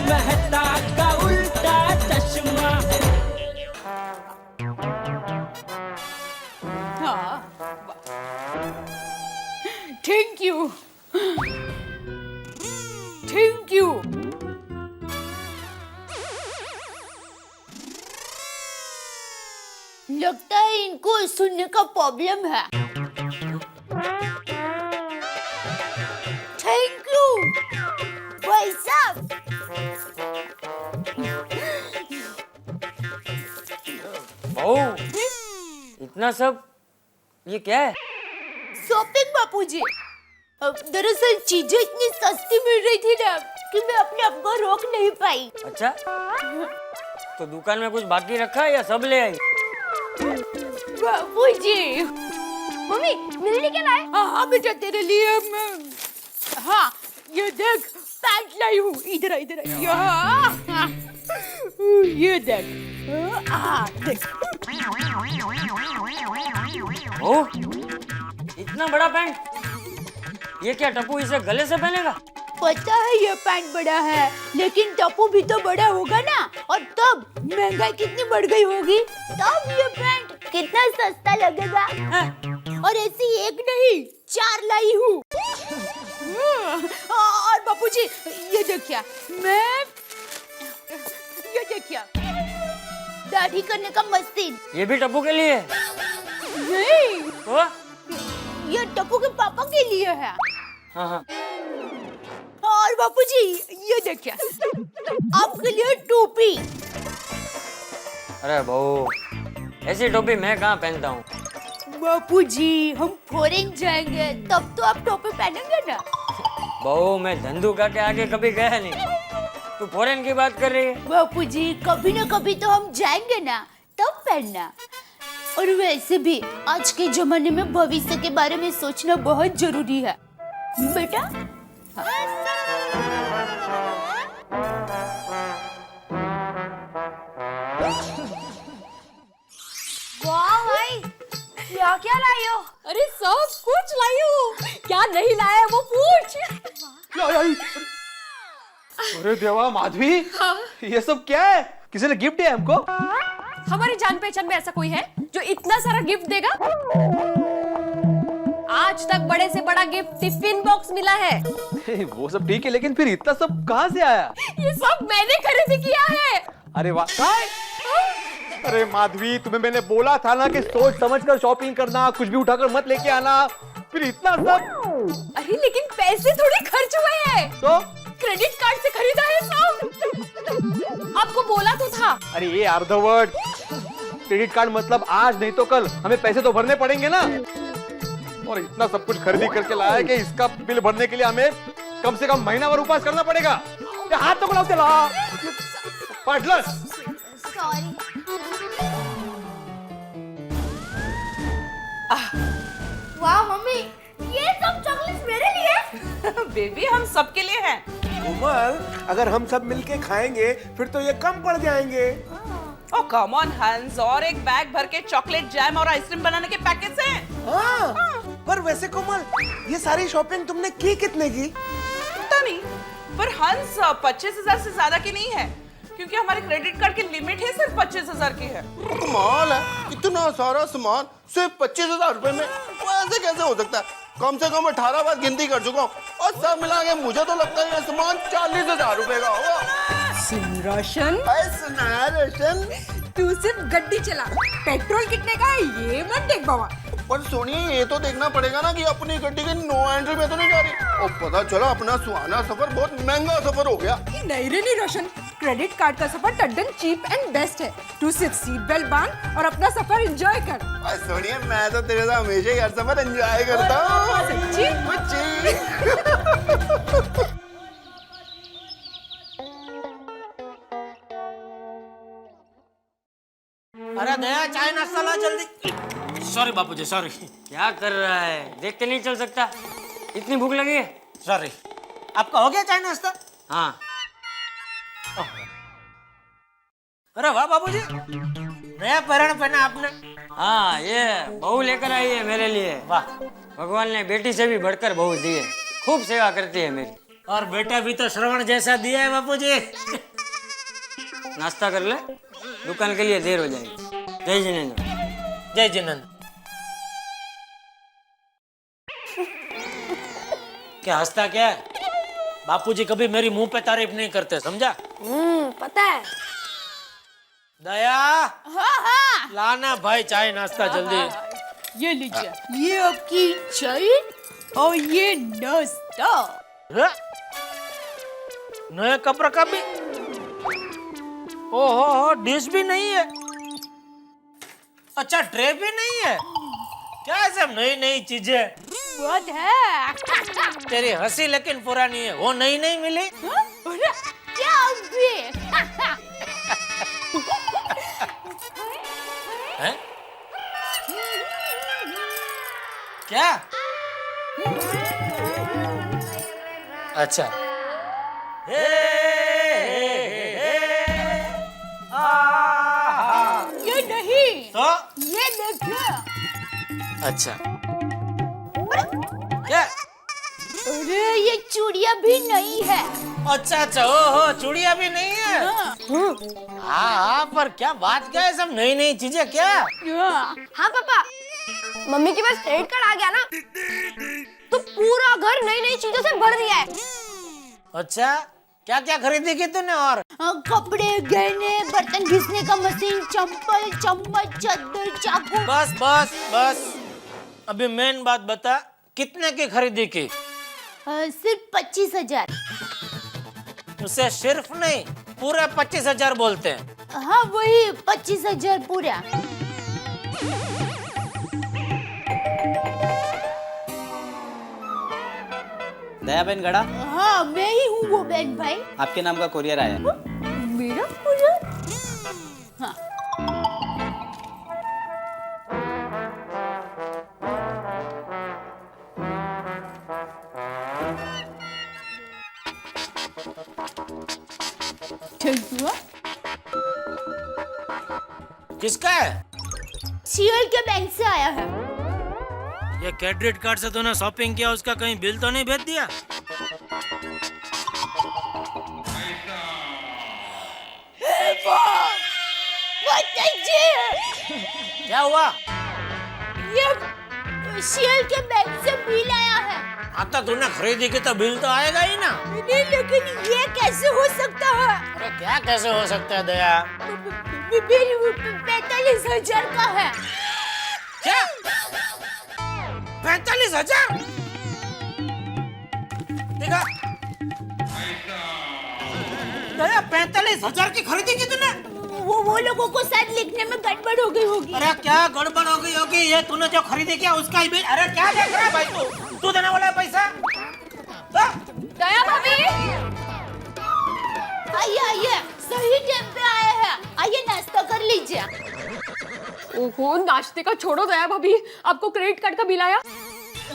मेहता का उल्टा चश्मा। हाँ, थैंक यू, थैंक यू। लगता है इनको सुनने का प्रॉब्लम है। थैंक यू भाई साहब। बहू, इतना सब ये क्या है? शॉपिंग बापूजी। दरअसल चीजें इतनी सस्ती मिल रही थी ना कि मैं अपने आप को रोक नहीं पाई। अच्छा, तो दुकान में कुछ बाकी रखा है या सब ले आई? बापूजी। मम्मी मेरे लिए क्या लाए? हाँ बेटा तेरे लिए मैं, हाँ ये देख पैंट लाई हूँ। इधर इधर ये देख, देख। ओ, इतना बड़ा पैंट, ये क्या टप्पू इसे गले से पहनेगा? पता है ये पैंट बड़ा है, लेकिन टप्पू भी तो बड़ा होगा ना, और तब महंगाई कितनी बढ़ गई होगी, तब ये पैंट कितना सस्ता लगेगा। और ऐसी एक नहीं 4 लाई हूँ। और बापूजी ये देखिए, मैं ये देखिए दाढ़ी करने का मशीन। ये भी टप्पू के लिए? नहीं, तो? ये टप्पू के पापा के लिए है। हाँ हाँ। और बापूजी ये देखिए आपके लिए टोपी। अरे बहू, ऐसी टोपी मैं कहाँ पहनता हूँ? बापूजी हम फॉरेन जाएंगे तब तो आप टोपी पहनेंगे ना। बहू, मैं धंधुका के आगे कभी गया नहीं, तू फॉरेन की बात कर रही है? बापूजी कभी ना कभी तो हम जाएंगे ना, तब पहनना। और वैसे भी आज के जमाने में भविष्य के बारे में सोचना बहुत जरूरी है बेटा। वाह भाई, क्या क्या लाई हो? अरे सब कुछ लाई हूँ, क्या नहीं लाया वो पूछ। अरे देवा, माधवी, ये सब क्या है? किसी ने गिफ्ट दिया हमको? हमारी जान पहचान में ऐसा कोई है जो इतना सारा गिफ्ट देगा? आज तक बड़े से बड़ा गिफ्ट टिफिन बॉक्स मिला है। वो सब ठीक है, लेकिन फिर इतना सब कहाँ से आया? ये सब मैंने खरीद किया है। अरे वाह! अरे माधवी, तुम्हें मैंने बोला था ना कि सोच समझ कर शॉपिंग करना, कुछ भी उठाकर मत लेके आना। फिर इतना सब? अरे लेकिन पैसे थोड़े खर्च हुए हैं। तो क्रेडिट कार्ड से खरीदा है सब। आपको बोला तो था। अरे ये अर्धवर्ड, क्रेडिट कार्ड मतलब आज नहीं तो कल हमें पैसे तो भरने पड़ेंगे ना। और इतना सब कुछ खरीदी करके लाया है कि इसका बिल भरने के लिए हमें कम से कम महीना भर उपवास करना पड़ेगा। ये हाथ तो खुलाओ, चला पार्टनर। सॉरी। वाह मम्मी, ये सब चॉकलेट्स मेरे लिए? बेबी हम सबके लिए हैं। कोमल, अगर हम सब मिलके खाएंगे फिर तो ये कम पड़ जाएंगे। ओ कम ऑन हंस, और एक बैग भर के चॉकलेट जैम और आइसक्रीम बनाने के पैकेट्स हैं। हाँ, पर वैसे कोमल, ये सारी शॉपिंग तुमने की कितने की? पता नहीं, पर हंस 25,000 से ज्यादा की नहीं है, क्योंकि हमारे क्रेडिट कार्ड की लिमिट है सिर्फ 25,000 की है। कमाल है, इतना सारा सामान सिर्फ 25,000 रुपए में, ऐसे कैसे हो सकता है? कम से कम 18 बार गिनती कर चुका हूँ, और सब मिला के मुझे तो लगता है ये सामान 40,000 रुपए का होगा। सुन रोशन, सुना रोशन, तू सिर्फ गड्डी चला, पेट्रोल कितने का है ये मत देख बाबा। पर सुनिए, ये तो देखना पड़ेगा ना कि अपनी गड्डी की नो एंट्री में तो नहीं जा रही। और पता चला अपना सुहाना सफर बहुत महंगा सफर हो गया। नहीं रे नहीं रोशन, क्रेडिट कार्ड का सफर टड्डन चीप एंड बेस्ट है। तू सिर्फ सीट बेल्ट बांध और अपना सफर एंजॉय कर। सुनिए, मैं तो तेरे साथ हमेशा ही हर सफर एंजॉय करता हूँ। सच्ची? अरे दया, चाय नाश्ता ला जल्दी। सॉरी बापूजी, सॉरी। क्या कर रहा है? देख के नहीं चल सकता? इतनी भूख लगी है? सॉरी। आपका हो गया चाय नाश्ता? हाँ। अरे वाह बाबूजी, नया पहरण पहना आपने। हाँ, ये बहू लेकर आई है मेरे लिए। वाह, भगवान ने बेटी से भी बढ़कर बहू दी है, खूब सेवा करती है मेरी। और बेटा भी तो श्रवण जैसा दिया है बापूजी। नाश्ता कर ले, दुकान के लिए देर हो जाएगी। जय जिनेंद्र। जय जिनेंद्र। क्या हंसता क्या है? बापूजी कभी मेरी मुंह पे तारीफ नहीं करते, समझा? पता है। दया, हाँ हाँ, लाना भाई चाय नाश्ता जल्दी। ये लीजिए, ये आपकी चाय और ये नाश्ता। नए कपड़ा का भी? ओहो, डिश भी नहीं है। अच्छा, ट्रे भी नहीं है। क्या सब नई नई चीजें? बहुत है। तेरी हंसी लेकिन पुरानी है, वो नई नहीं मिली? अरे, क्या भी? है? क्या? अच्छा। हे, ये नहीं, तो? ये देखो। अच्छा। क्या? अरे ये चूड़िया भी नहीं है। अच्छा अच्छा, ओहो, चूड़िया भी नहीं है। हाँ, पर क्या बात क्या है, सब नई नई चीजें क्या? हाँ पापा, मम्मी के पास क्रेडिट कार्ड आ गया ना, तो पूरा घर नई नई चीजों से भर दिया है। अच्छा, क्या क्या खरीदी की तूने? और कपड़े, गहने, बर्तन घिसने का मशीन, चप्पल, चम्मच, चादर, चाकू। बस बस बस, अभी मेन बात बता, कितने की खरीदी की? सिर्फ 25,000। उसे सिर्फ नहीं, पूरे 25,000 बोलते हैं। हाँ वही 25,000 पूरा। दया बहन गड़ा, हाँ मैं ही हूँ वो बहन भाई। आपके नाम का कोरियर आया है। मेरा कुरियर? हाँ। ठीक हुआ? किसका है? सीएल के बैंक से आया है। ये क्रेडिट कार्ड से तूने शॉपिंग किया, उसका कहीं बिल तो नहीं भेज दिया? क्या हुआ? ये सीएल के बैंक से बिल आया है। आता तूने खरीदी की तो बिल तो आएगा ही ना। नहीं, लेकिन ये कैसे हो सकता है? अरे क्या कैसे हो सकता है दया? बिल 45,000 का है। क्या? 45,000? देखा? दया, 45,000 की खरीदी की तूने? वो लोगों को शायद लिखने में गड़बड़ हो गई होगी। अरे क्या गड़बड़ हो गई होगी? ये तूने जो खरीदी किया उसका ही बिल। अरे क्या देख रहा है भाई तू देने वाला है पैसा? दया भाभी, आइए आइए, सही टाइम पे आए हैं। आइए नाश्ता कर लीजिए। ओहो, नाश्ते का छोड़ो दया भाभी, आपको क्रेडिट कार्ड का बिल आया?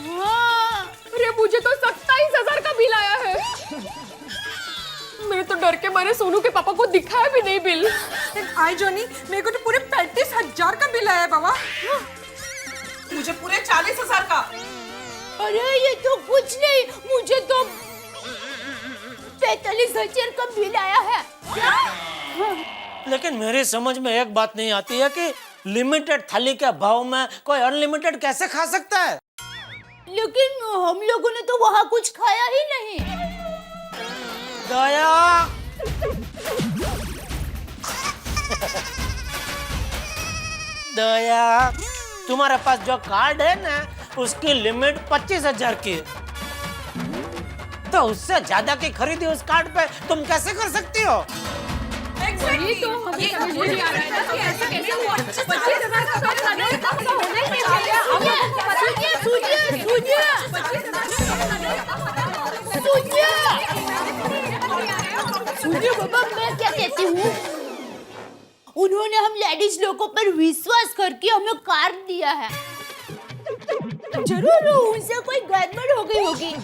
हाँ। अरे मुझे तो 27,000 का बिल आया है। मैं तो डर के मारे सोनू के पापा को दिखाया भी नहीं बिल। आई जोनी, मेरे को तो पूरे 35,000 का बिल आया है बाबा। मुझे पूरे 40,000 का। अरे ये तो कुछ नहीं, मुझे तो 45,000 का बिल आया है। क्या? लेकिन मेरी समझ में एक बात नहीं आती है कि लिमिटेड थाली के भाव में कोई अनलिमिटेड कैसे खा सकता है? लेकिन हम लोगों ने तो वहाँ कुछ खाया ही नहीं। दया, दया, तुम्हारे पास जो कार्ड है ना, उसकी लिमिट 25,000 की है। तो उससे ज्यादा की खरीदी उस कार्ड पे तुम कैसे कर सकती हो? ये तो हमें समझ नहीं आ रहा है ना कि ऐसा कैसे हुआ। 25,000 का तो खाना होना ही नहीं वाला। सुनिए बाबा, मैं क्या कहती हूँ, उन्होंने हम लेडीज लोगों पर विश्वास करके हमें कार दिया है। जरूर उनसे कोई गड़बड़ हो गई होगी।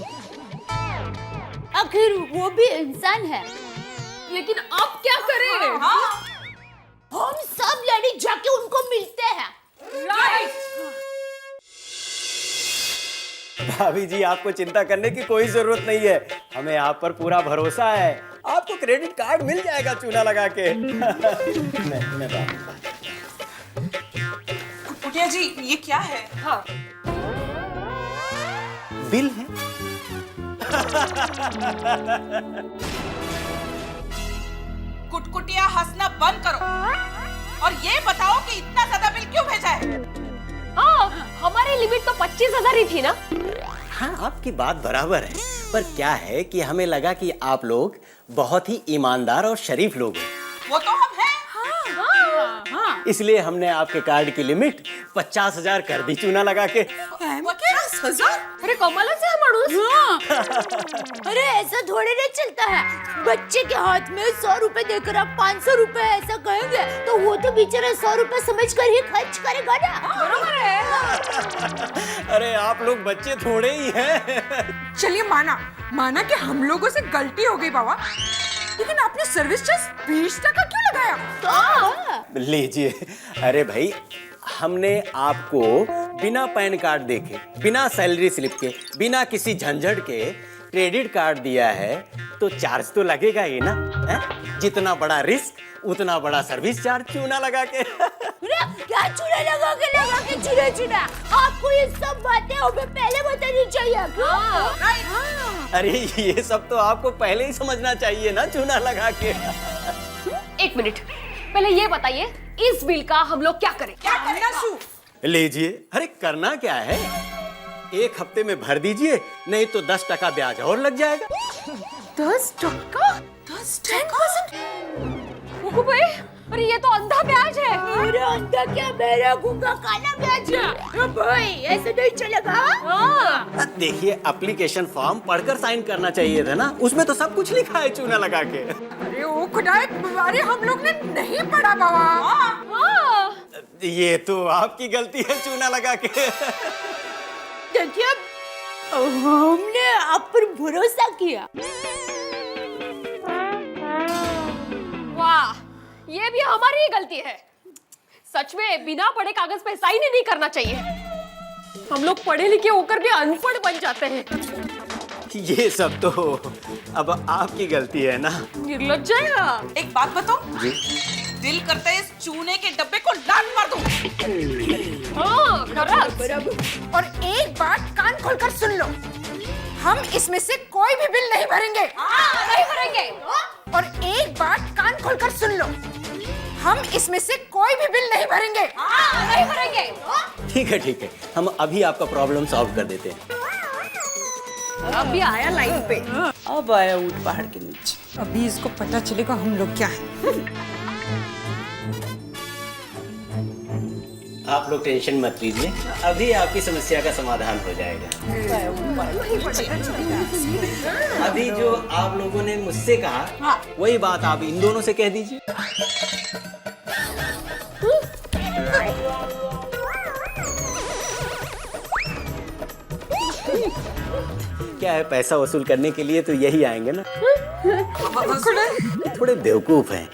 आखिर वो भी इंसान है। लेकिन आप क्या करें? हम सब लेडीज जाके उनको मिलते हैं। राइट। भाभी जी, आपको चिंता करने की कोई जरूरत नहीं है, हमें आप पर पूरा भरोसा है। आपको क्रेडिट कार्ड मिल जाएगा चूना लगा के। मैं कुटिया जी ये क्या है? हाँ बिल है। कुटकुटिया हंसना बंद करो और ये बताओ कि इतना ज्यादा बिल क्यों भेजा है? हाँ, हमारी लिमिट तो 25,000 ही थी ना। हाँ, आपकी बात बराबर है, पर क्या है कि हमें लगा कि आप लोग बहुत ही ईमानदार और शरीफ लोग हैं, वो तो हम हैं। इसलिए हमने आपके कार्ड की लिमिट 50,000 कर दी चूना लगा के। 50,000? अरे कमाल से माणूस। अरे ऐसा थोड़ी नहीं चलता है। बच्चे के हाथ में 100 रुपए देकर आप 500 रुपए ऐसा कहेंगे तो वो तो बेचारा 100 रुपए समझ कर ही खर्च करेगा ना। बरोबर है। अरे आप लोग बच्चे थोड़े ही हैं। चलिए माना कि हम लोगों से गलती हो गई बाबा, लेकिन आपने सर्विस चार्ज 20 टका क्यों लगाया? लीजिए। अरे भाई, हमने आपको बिना पैन कार्ड देखे, बिना सैलरी स्लिप के, बिना किसी झंझट के क्रेडिट कार्ड दिया है, तो चार्ज तो लगेगा ही ना। है? जितना बड़ा रिस्क उतना बड़ा सर्विस चार्ज चूना लगा के। क्या चूना लगा के चूना? आपको ये सब बातें हमें पहले बतानी चाहिए। अरे ये सब तो आपको पहले ही समझना चाहिए ना, चूना लगा के। एक मिनट, पहले ये बताइए इस बिल का हम लोग क्या करें? क्या करना शू? लीजिए। अरे करना क्या है, 1 हफ्ते में भर दीजिए, नहीं तो 10 टका ब्याज और लग जाएगा। 10 टका? 10%? भाई, अरे ये तो अंधा ब्याज है। अरे अंधा क्या, मेरा गुंगा काला ब्याज है। भाई ऐसे नहीं चलेगा। हाँ। देखिए, एप्लीकेशन फॉर्म पढ़कर साइन करना चाहिए था ना, उसमें तो सब कुछ लिखा है चूना लगा के। अरे ओ खुदाए, अरे हम लोग ने नहीं पढ़ा बाबा। हाँ। ये तो आपकी गलती है चूना लगा के। देखिए, हमने आप पर भरोसा किया। वाह, ये भी हमारी ही गलती है। सच में बिना पढ़े कागज पे साइन ही नहीं करना चाहिए। हम लोग पढ़े लिखे होकर भी अनपढ़ बन जाते हैं। ये सब तो अब आपकी गलती है ना। निर्लज्ज है। एक बात बताओ जी। दिल करता है इस चूने के डब्बे को लात मार दूं। हाँ, खरंच। और एक बात कान खोलकर सुन लो, हम इसमें से कोई भी बिल नहीं भरेंगे। नहीं भरेंगे। और एक बात कान खोलकर सुन लो, हम इसमें से कोई भी बिल नहीं भरेंगे। नहीं भरेंगे। ठीक है, हम अभी आपका प्रॉब्लम सॉल्व कर देते हैं। अभी आया लाइन पे। अब आया ऊंट पहाड़ के नीचे। अभी इसको पता चलेगा हम लोग क्या है। आप लोग टेंशन मत लीजिए, अभी आपकी समस्या का समाधान हो जाएगा। अभी जो आप लोगों ने मुझसे कहा, वही बात आप इन दोनों से कह दीजिए। क्या है, पैसा वसूल करने के लिए तो यही आएंगे ना। थोड़े बेवकूफ हैं।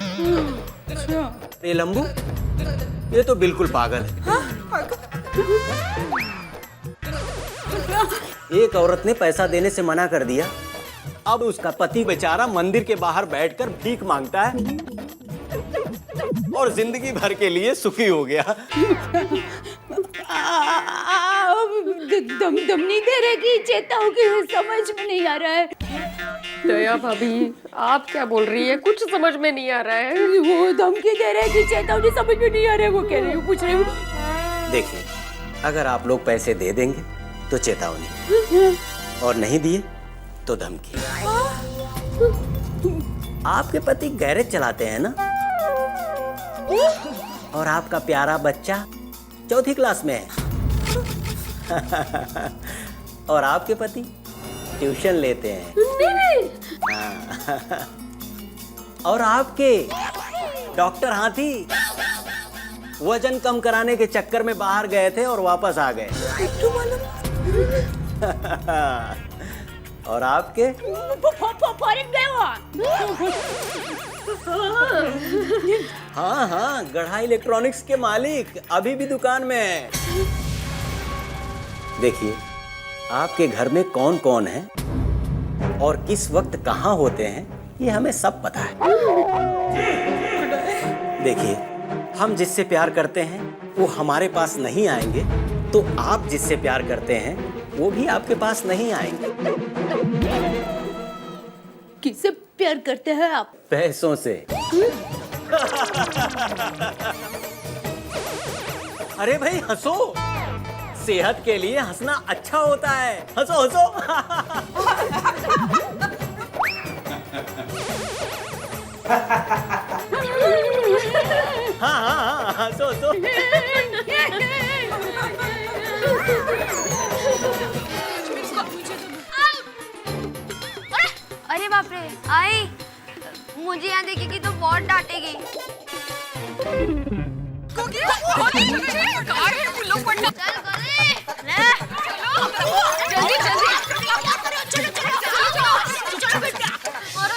ये लंबू, ये तो बिल्कुल पागल है। एक औरत ने पैसा देने से मना कर दिया, अब उसका पति बेचारा मंदिर के बाहर बैठकर भीख मांगता है और जिंदगी भर के लिए सुखी हो गया। दम नहीं दे रहे कि चेताओं की समझ में नहीं आ रहा है। दया भाभी, आप क्या बोल रही है? कुछ समझ में नहीं आ रहा है। वो धमकी दे रहे कि चेतावनी समझ में नहीं आ रहा है। वो कह रहे हैं, पूछ रहे हैं। देखिए, अगर आप लोग पैसे दे देंगे तो चेतावनी, और नहीं दिए तो धमकी। आपके पति गैरेज चलाते हैं ना, और आपका प्यारा बच्चा 4th क्लास में है। और आपके पति ट्यूशन लेते हैं। हाँ। और आपके डॉक्टर हाथी वजन कम कराने के चक्कर में बाहर गए थे और वापस आ गए। और आपके फॉरेन गए हो। हाँ, गढ़ा इलेक्ट्रॉनिक्स के मालिक अभी भी दुकान में है। देखिए, आपके घर में कौन कौन है और किस वक्त कहाँ होते हैं, ये हमें सब पता है। देखिए, हम जिससे प्यार करते हैं वो हमारे पास नहीं आएंगे, तो आप जिससे प्यार करते हैं वो भी आपके पास नहीं आएंगे। किससे प्यार करते हैं आप? पैसों से। अरे भाई हंसो, सेहत के लिए हंसना अच्छा होता है। हंसो हंसो। हाँ हाँ हाँ, हंसो हंसो। अरे बाप रे, आई मुझे यहाँ देखेगी तो बहुत डांटेगी।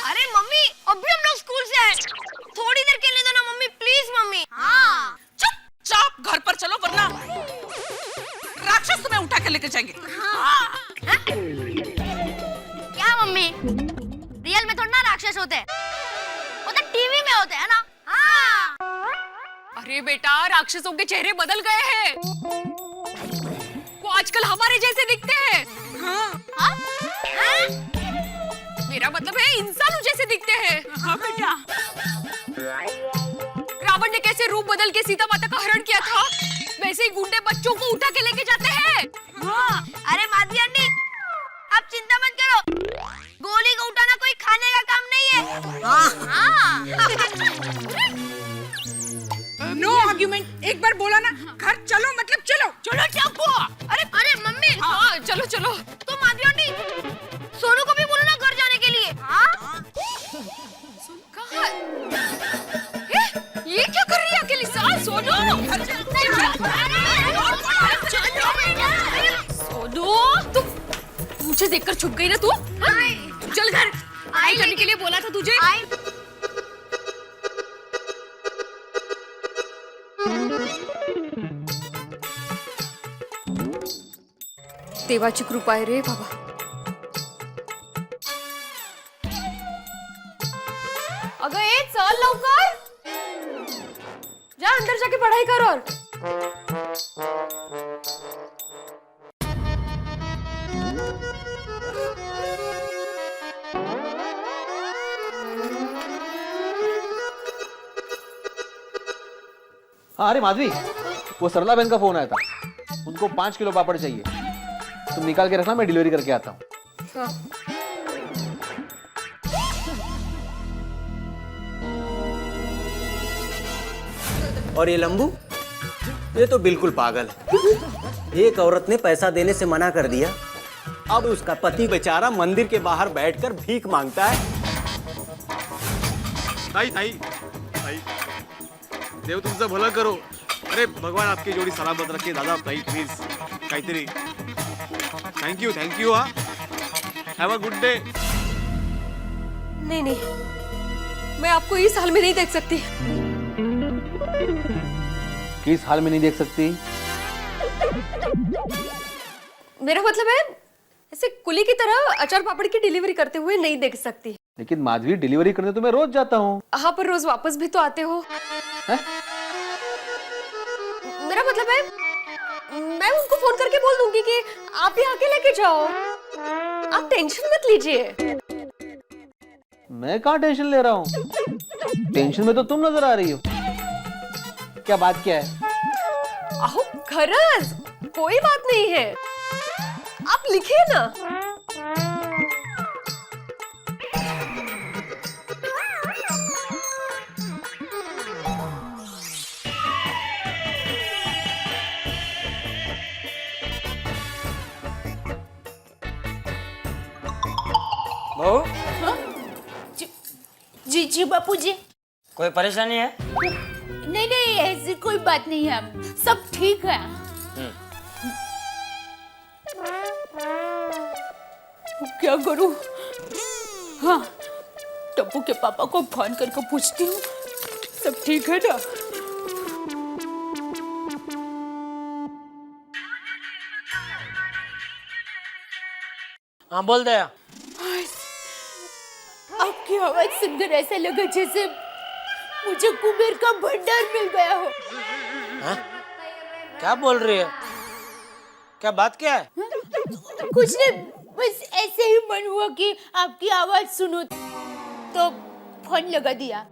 अरे मम्मी, अभी हम लोग स्कूल से आए, थोड़ी देर खेलने दो ना मम्मी, प्लीज मम्मी। हाँ चुपचाप घर पर चलो वरना राक्षस तुम्हें उठा के लेके जाएंगे। क्या मम्मी, रियल में थोड़ा ना राक्षस होते हैं, वो तो टीवी में होते हैं ना। हाँ। अरे बेटा, राक्षसों के चेहरे बदल गए हैं, वो आजकल हमारे जैसे दिखते हैं। हाँ? मेरा मतलब है इंसानों जैसे दिखते हैं। हाँ बेटा। रावण ने कैसे रूप बदल के सीता माता का हरण किया था, वैसे ही गुंडे बच्चों को उठा के लेके जाते हैं। हाँ। अरे माधवी आंटी, आप चिंता मत करो, गोली को उठाना कोई खाने का काम नहीं है। हाँ। नो आर्ग्यूमेंट, एक बार बोला ना, घर चलो मतलब चलो। चलो टप्पू। अरे मम्मी। हाँ चलो चलो। तो माधवी आंटी, सोनू को भी बोलो ना घर जाने के लिए। हाँ? कहाँ? ये क्या कर रही है अकेली? सोनू, सोनू, तुम मुझे देखकर छुप गई ना तू? चल घर, पढ़ाई करने के लिए बोला था तुझे। देवाची कृपा आहे रे बाबा। अगं ए चल लवकर, जा अंदर जाके पढ़ाई कर। और हाँ, अरे माधवी, वो सरला बहन का फोन आया था, उनको 5 किलो पापड़ चाहिए, तुम निकाल के रखना, मैं डिलीवरी करके आता हूँ। और ये लंबू, ये तो बिल्कुल पागल है। एक औरत ने पैसा देने से मना कर दिया, अब उसका पति बेचारा मंदिर के बाहर बैठकर भीख मांगता है। ताई ताई ताई, देव तुमचं भलं करो। अरे भगवान आपकी जोड़ी सलामत रखे दादा, ताई प्लीज काहीतरी। थैंक यू हाँ, हैव अ गुड डे। नहीं नहीं, मैं आपको इस हाल में नहीं देख सकती। किस हाल में नहीं देख सकती? मेरा मतलब है, ऐसे कुली की तरह अचार पापड़ की डिलीवरी करते हुए नहीं देख सकती। लेकिन माधवी, डिलीवरी करने तो मैं रोज जाता हूँ। हाँ, पर रोज वापस भी तो आते हो। है? मेरा मतलब है, मैं उनको फोन करके बोल दूंगी कि आप ही आके लेके जाओ, आप टेंशन मत लीजिए। मैं कहाँ टेंशन ले रहा हूँ? टेंशन में तो तुम नजर आ रही हो। क्या बात क्या है? आहो खरज, कोई बात नहीं है, आप लिखिए ना। बहू, जी जी बापू जी। कोई परेशानी है? नहीं नहीं, ऐसी कोई बात नहीं है, सब ठीक है। क्या करूं? हाँ, टप्पू के पापा को फोन करके पूछती हूँ, सब ठीक है ना? हाँ बोल दे। आपकी आवाज सुनकर ऐसा लगा जैसे मुझे कुबेर का भंडार मिल गया हो। हाँ? क्या बोल रही है? क्या बात क्या है? कुछ नहीं, बस ऐसे ही मन हुआ कि आपकी आवाज सुनो तो फोन लगा दिया।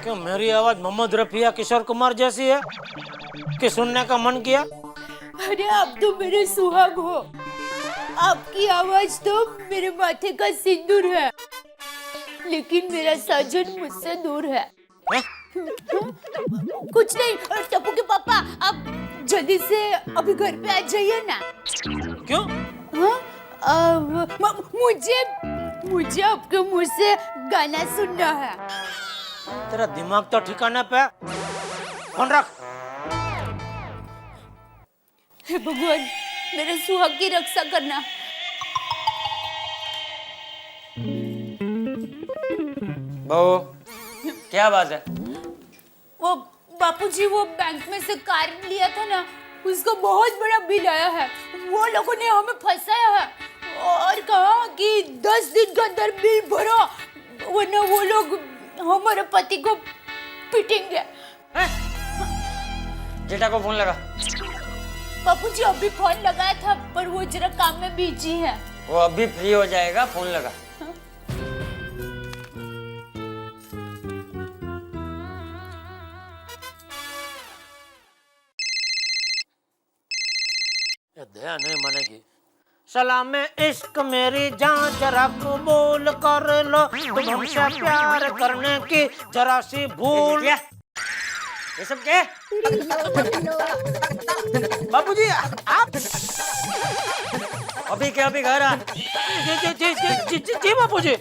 क्यों मेरी आवाज मोहम्मद रफी या किशोर कुमार जैसी है कि सुनने का मन किया? अरे आप तो मेरे सुहाग हो, आपकी आवाज तो मेरे माथे का सिंदूर है, लेकिन मेरा साजन मुझसे दूर है। कुछ नहीं, टप्पू के पापा आप जल्दी से अभी घर पे आ जाइए ना। क्यों? मुझे आपके मुंह से गाना सुनना है। तेरा दिमाग तो ठिकाने पे। फोन रख। हे भगवान, मेरे सुहाग की रक्षा करना। बहू क्या बात है? वो बापूजी, वो बैंक में से कार लिया था ना, उसका बहुत बड़ा बिल आया है। वो लोगों ने हमें फंसाया है और कहा कि 10 दिन के अंदर बिल भरो, वरना वो लोग हमारे पति को पीटेंगे। जेठा को फोन लगा। बापूजी अभी फोन लगाया था, पर वो जरा काम में बिजी है। वो अभी फ्री हो जाएगा, फोन लगा। दया नहीं मानेगी। सलाम इश्क मेरी जान जरा कबूल कर लो, तुम हमसे प्यार करने की जरा सी भूल। ये सब क्या? बाबूजी आप अभी क्या? अभी घर आ। जी बाबूजी।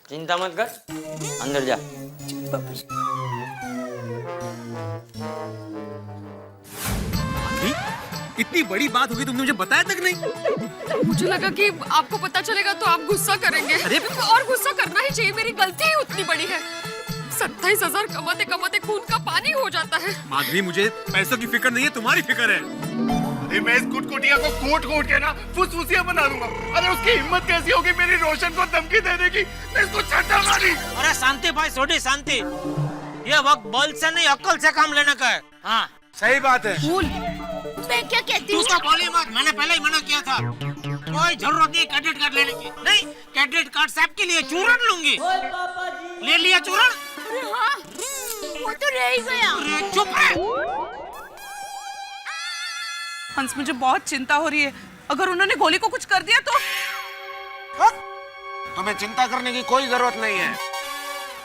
चिंता मत कर, अंदर जा। इतनी बड़ी बात होगी तुमने मुझे बताया तक नहीं। मुझे लगा कि आपको पता चलेगा तो आप गुस्सा करेंगे। अरे और गुस्सा करना ही चाहिए, मेरी गलती ही उतनी बड़ी है। 27,000 कमाते कमाते खून का पानी हो जाता है। माधवी, मुझे पैसों की फिक्र नहीं है, तुम्हारी फिक्र है। अरे मैं इस कुटकुटिया को कूट के ना फुसफुसिया बना दूंगा। अरे उसकी हिम्मत कैसी होगी मेरी रोशन को धमकी देने की? मैं इसको छट्टा मारी। अरे शांति भाई, छोटी शांति। ये वक्त बल से नहीं अक्ल से काम लेने का है। हाँ सही बात है। मैं क्या कहती तू हूँ? तो बोली मत, मैंने पहले ही मना किया था। कोई जरूरत नहीं क्रेडिट कार्ड लेने की। नहीं, क्रेडिट कार्ड साहब के लिए चूरन लूंगी। ले लिया चूरन? अरे हाँ, वो तो रह ही गया। अरे चुप रहे। हंस, मुझे बहुत चिंता हो रही है। अगर उन्होंने गोली को कुछ कर दिया तो? तुम्हें चिंता करने की कोई जरूरत नहीं है।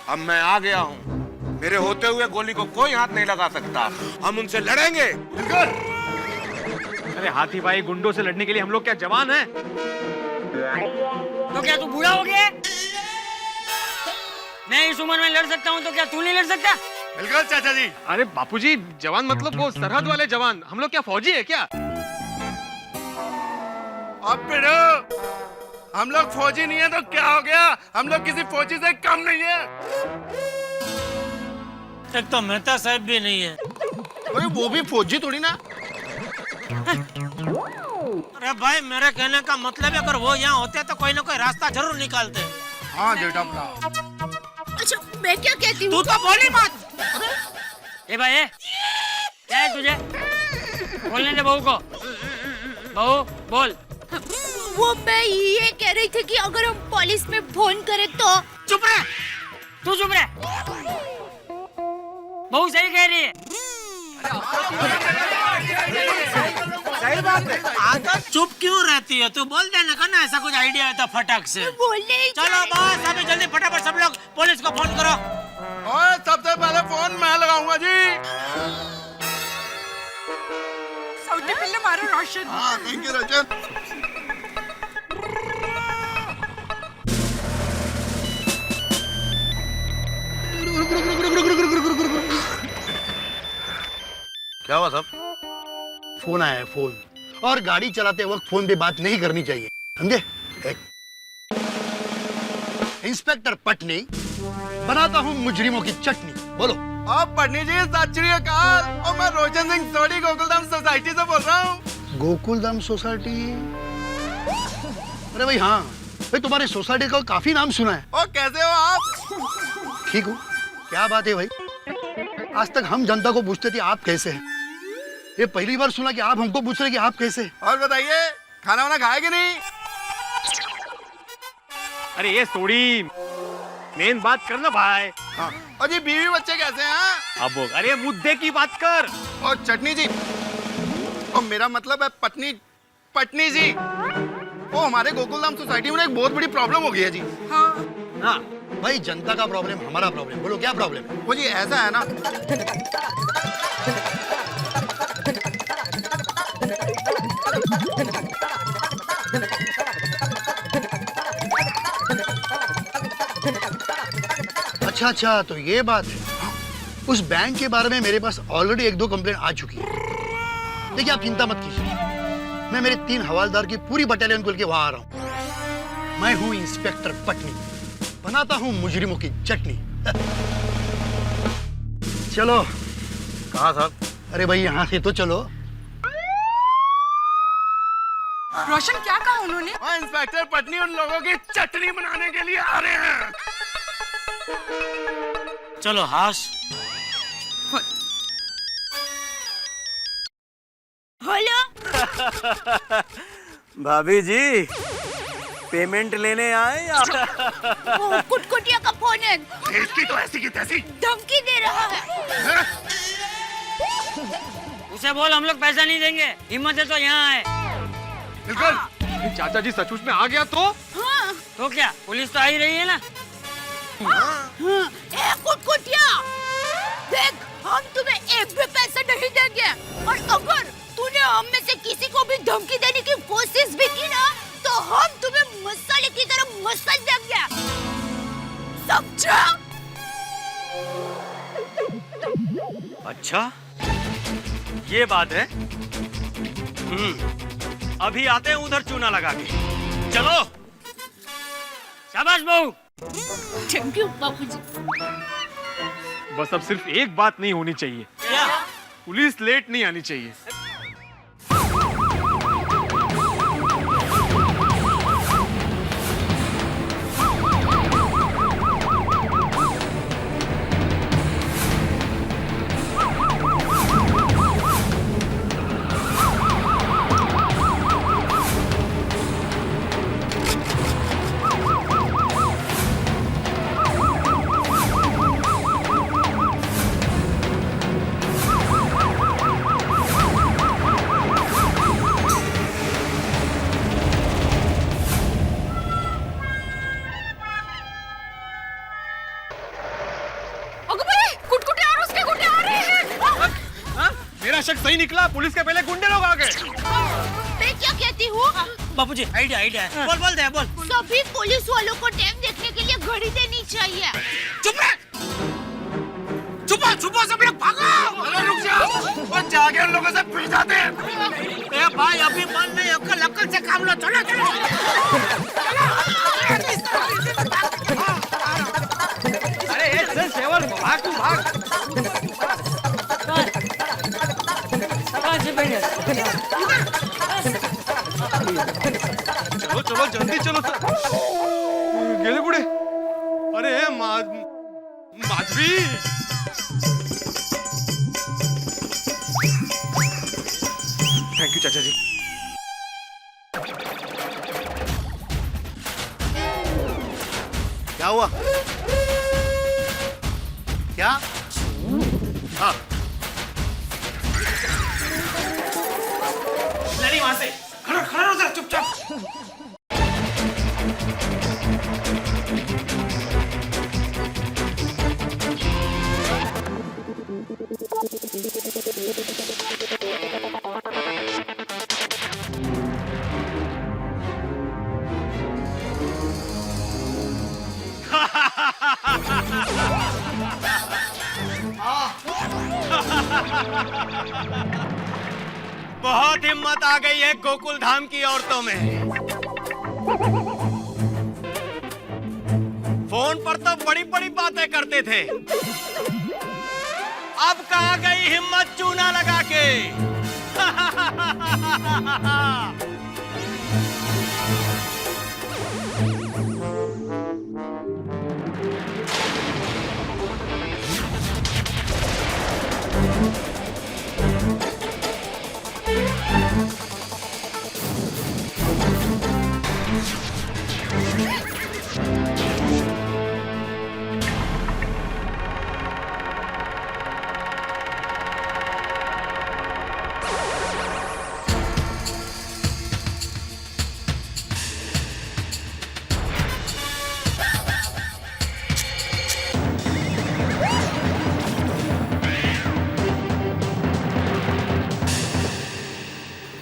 अब मैं आ गया हूँ। मेरे होते हुए गोली को कोई हाथ नहीं लगा सकता। हम उनसे लड़ेंगे। अरे हाथी भाई, गुंडों से लड़ने के लिए हम लोग क्या जवान हैं? तो क्या तू बूढ़ा हो गया? मैं इस उम्र में लड़ सकता हूँ तो क्या तू नहीं लड़ सकता? बिल्कुल चाचा जी। अरे बापूजी, जवान मतलब वो सरहद वाले जवान। हम लोग क्या फौजी है क्या? अब बेड़ो, हम लोग फौजी नहीं है तो क्या हो गया? हम लोग किसी फौजी से कम नहीं है। एक तो मेहता साहब भी नहीं है। अरे वो भी फौजी थोड़ी ना। अरे भाई, मेरे कहने का मतलब है अगर वो यहाँ होते तो कोई ना कोई रास्ता जरूर निकालते। हाँ जेठा। अच्छा, मैं क्या कहती हूँ? तू तो बोली मत। ए भाई, क्या है तुझे? बोलने दे बहू को। बहू बोल। वो मैं ये कह रही थी कि अगर हम पुलिस में फोन करें तो? चुप रह, तू चुप रह। बहू सही कह रही है। सही बात है। आधा चुप क्यों रहती है? तू बोल देना का ना, ऐसा कुछ आइडिया है तो फटाक से बोलने ही चलो बस, अभी जल्दी फटाफट सब लोग पुलिस को फोन करो। और सबसे पहले फोन मैं लगाऊंगा जी। सबसे पहले मारो रोशन। हाँ थैंक यू रोशन। क्या हुआ साहब? फोन आया है, फोन। और गाड़ी चलाते वक्त फोन पे बात नहीं करनी चाहिए, समझे? इंस्पेक्टर पटनी, बनाता हूँ मुजरिमों की चटनी। बोलो। आप पटनी जी, सत श्री अकाल। और मैं रोशन सिंह सोडी गोकुलधाम सोसाइटी से बोल रहा हूँ। गोकुलधाम सोसाइटी। अरे भाई हाँ भाई, तुम्हारी सोसाइटी का काफी नाम सुना है। और कैसे हो आप? ठीक हूँ। क्या बात है भाई, आज तक हम जनता को पूछते थे आप कैसे हैं, ये पहली बार सुना कि आप हमको पूछ रहे कि आप कैसे हैं। और बताइए, खाना वाना खाया कि नहीं? अरे ये सोड़ी मेन बात कर ना भाई। हाँ। और जी बीवी बच्चे कैसे हैं? अब अरे मुद्दे की बात कर। और चटनी जी, और मेरा मतलब है पत्नी पटनी जी, वो हमारे गोकुलधाम सोसाइटी में एक बहुत बड़ी प्रॉब्लम हो गई है जी। हाँ भाई, जनता का प्रॉब्लम हमारा प्रॉब्लम, बोलो क्या प्रॉब्लम है? वो जी ऐसा है ना, अच्छा, तो ये बात है। उस बैंक के बारे में मेरे पास ऑलरेडी 1-2 कंप्लेंट आ चुकी है। देखिए आप चिंता मत कीजिए, मैं मेरे 3 हवालदार की पूरी बटालियन को लेकर वहां आ रहा हूँ। मैं हूँ इंस्पेक्टर पटनी, बनाता हूँ मुजरिमों की चटनी। चलो। कहाँ साहब? अरे भाई यहाँ से तो चलो। रोशन क्या कहा उन्होंने? इंस्पेक्टर पटनी उन लोगों की चटनी बनाने के लिए आ रहे हैं। चलो हाश। हेलो भाभी जी, पेमेंट लेने आए या? वो कुटकुटिया का फोन है, इसकी तो ऐसी की तैसी धमकी दे रहा है। उसे बोल हम लोग पैसा नहीं देंगे, हिम्मत है तो यहाँ आए। बिल्कुल। चाचा जी सचमुच में आ गया तो? हाँ। तो क्या, पुलिस तो आ ही रही है ना। ए कुटकुटिया, देख हम तुम्हें एक भी पैसा नहीं देंगे, और अगर तूने हम में से किसी को भी धमकी देने की कोशिश भी की ना, तो हम तुम्हें मसाले की तरह मसल देंगे, समझा? अच्छा ये बात है। अभी आते हैं उधर चूना लगा के। चलो। शाबाश बहू। थैंक यू बापूजी। बस अब सिर्फ एक बात नहीं होनी चाहिए। क्या? पुलिस लेट नहीं आनी चाहिए। मेरा शक सही निकला, पुलिस के पहले गुंडे लोग आ गए। मैं क्या कहती हूँ? बापूजी आइडिया है। बोल। सभी पुलिस वालों को टाइम देखने के लिए घड़ी देनी चाहिए। छुपो सब लोग भागो। अरे रुक जाओ, और जाके उन लोगों से पीट जाते हैं। ए भाई अभी मन नहीं, अक्ल से काम लो। चलो। अरे सेवर भाग, तू भाग। चलो जल्दी चलो। गेले कुठे? अरे माधवी। थैंक यू चाचा जी। क्या हुआ? क्या? हाँ नहीं, वहां से खड़ा रहो जरा, चुपचाप। बहुत हिम्मत आ गई है गोकुल धाम की औरतों में। फोन पर तो बड़ी बड़ी बातें करते थे, अब कहाँ गई हिम्मत चूना लगा के?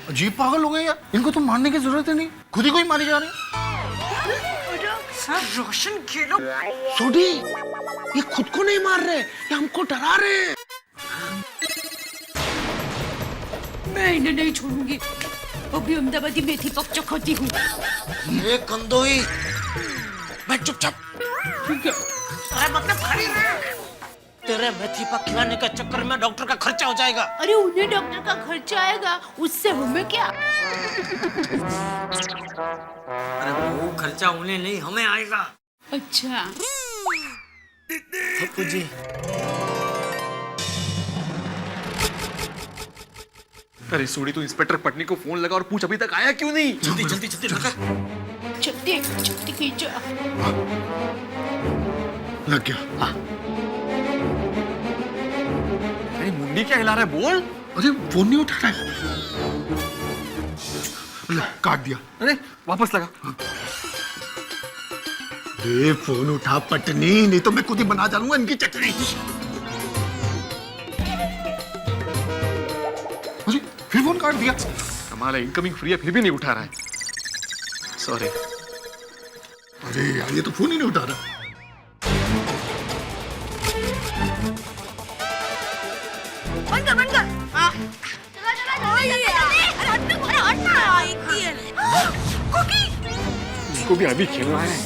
अजीब पागल हो गए यार, इनको तो मारने की जरूरत ही नहीं, खुद ही कोई मारे जा रहे हैं। सर रोशन खेलो। सोडी, ये खुद को नहीं मार रहे, ये हमको डरा रहे हैं। मैं इन्हें नहीं छोड़ूंगी। अभी अहमदाबादी मेथी पक चखाती हूँ। ये कंदोई, बैठ चुपचाप। अरे मतलब खड़ी रह। तेरे मेथी पक खिलाने के चक्कर में डॉक्टर का खर्चा हो जाएगा। अरे उन्हें डॉक्टर का खर्चा आएगा, उससे हमें क्या? अरे वो खर्चा उन्हें नहीं हमें आएगा। अच्छा पप्पू जी, अरे सोडी, तू इंस्पेक्टर पटनी को फोन लगा और पूछ अभी तक आया क्यों नहीं। जल्दी जल्दी जल्दी लगा। छुट्टी खींचो। लग गया। अरे मुंडी क्या हिला रहा है, बोल। अरे फोन नहीं उठा रहा है। ले, काट दिया। अरे वापस लगा। अरे फोन उठा पटनी, नहीं तो मैं खुद ही बना डालूंगा इनकी चटनी। अरे फिर फोन काट दिया। कमाल है, इनकमिंग फ्री है फिर भी नहीं उठा रहा है। सॉरी। अरे यार, ये तो फोन ही नहीं उठा रहा। बंद कर। हाँ। चला। अरे हटना। एक ही है। कुकी। इसको भी अभी खेलना है।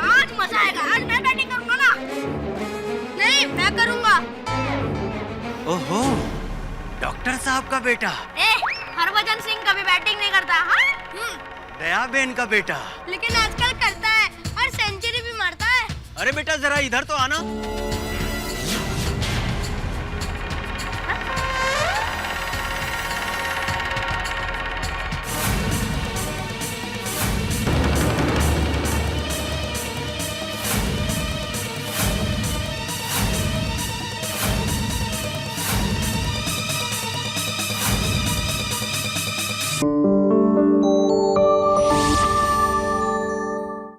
आज मजा आएगा। आज मैं बैटिंग करूंगा ना। नहीं, मैं करूंगा। ओहो, डॉक्टर साहब का बेटा। हरभजन सिंह कभी बैटिंग नहीं करता। हाँ? दया बेन का बेटा। लेकिन आजकल करता है और सेंचुरी भी मारता है। अरे बेटा, जरा इधर तो आना।